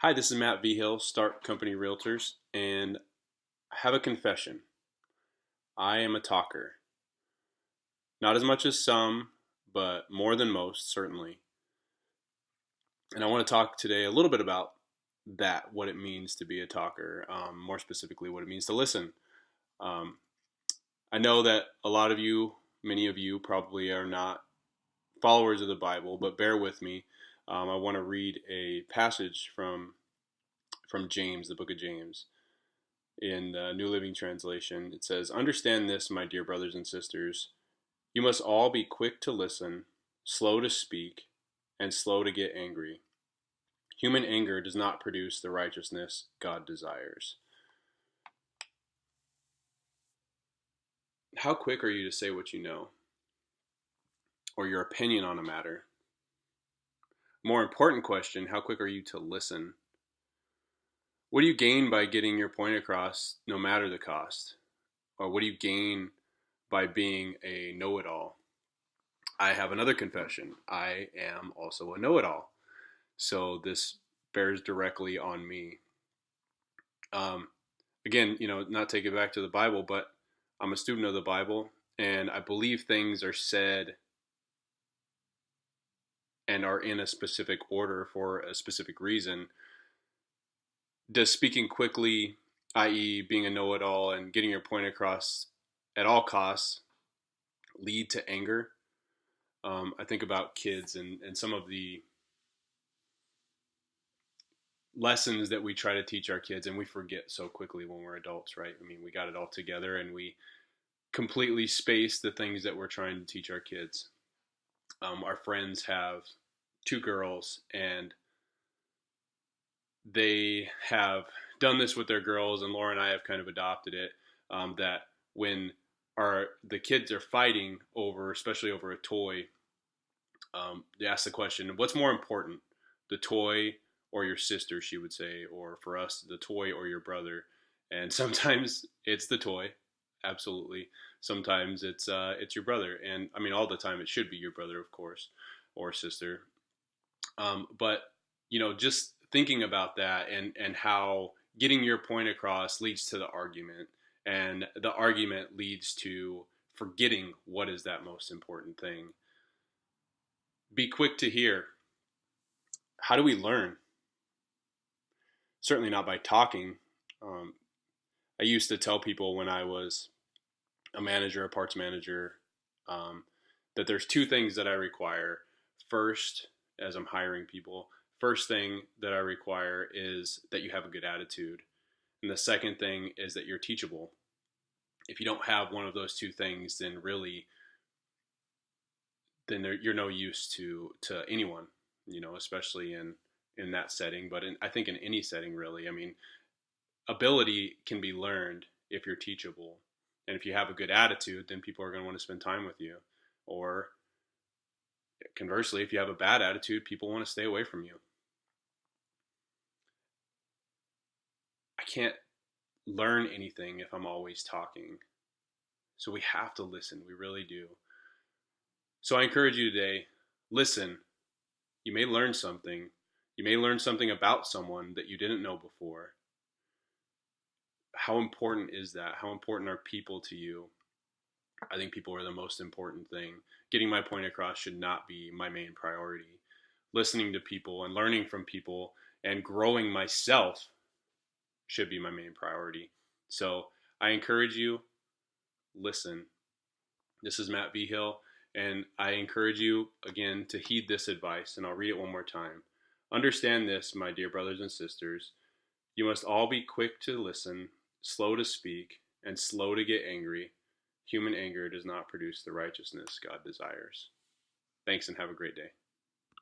Hi, this is Matt Vigil, Start Company Realtors, and I have a confession. I am a talker. Not as much as some, but more than most, certainly. And I want to talk today a little bit about that, what it means to be a talker, more specifically, what it means to listen. Um, I know that a lot of you, many of you, probably are not followers of the Bible, but bear with me. I want to read a passage from James, the book of James. In the New Living Translation, it says, "Understand this, my dear brothers and sisters. You must all be quick to listen, slow to speak, and slow to get angry. Human anger does not produce the righteousness God desires." How quick are you to say what you know or your opinion on a matter? More important question, how quick are you to listen? What do you gain by getting your point across no matter the cost? Or what do you gain by being a know it all? I have another confession. I am also a know it all. So this bears directly on me. Um, Again, not take it back to the Bible, but I'm a student of the Bible, and I believe things are said and are in a specific order for a specific reason. Does speaking quickly, i.e., being a know it all and getting your point across at all costs, lead to anger? I think about kids and some of the lessons that we try to teach our kids, and we forget so quickly when we're adults, right? I mean, we got it all together and we completely space the things that we're trying to teach our kids. Our friends have two girls, and they have done this with their girls, and Laura and I have kind of adopted it. That when the kids are fighting over, especially over a toy, they ask the question, "What's more important, the toy or your sister?" She would say, or for us, the toy or your brother. And sometimes it's the toy, absolutely. Sometimes it's your brother, and I mean all the time it should be your brother, of course, or sister. But just thinking about that and how getting your point across leads to the argument, and the argument leads to forgetting what is that most important thing. Be quick to hear. How do we learn? Certainly not by talking. Um, I used to tell people when I was a manager, a parts manager, um, that there's two things that I require. First, as I'm hiring people, first thing that I require is that you have a good attitude. And the second thing is that you're teachable. If you don't have one of those two things, then really, you're no use to anyone, especially in that setting, but I think in any setting, really. I mean, ability can be learned if you're teachable. And if you have a good attitude, then people are going to want to spend time with you. Or conversely, if you have a bad attitude, people want to stay away from you. I can't learn anything if I'm always talking. So we have to listen. We really do. So I encourage you today, listen. You may learn something. You may learn something about someone that you didn't know before. How important is that? How important are people to you? I think people are the most important thing. Getting my point across should not be my main priority. Listening to people and learning from people and growing myself should be my main priority. So I encourage you, listen. This is Matt Vigil, and I encourage you, again, to heed this advice, and I'll read it one more time. Understand this, my dear brothers and sisters. You must all be quick to listen, slow to speak, and slow to get angry. Human anger does not produce the righteousness God desires. Thanks, and have a great day.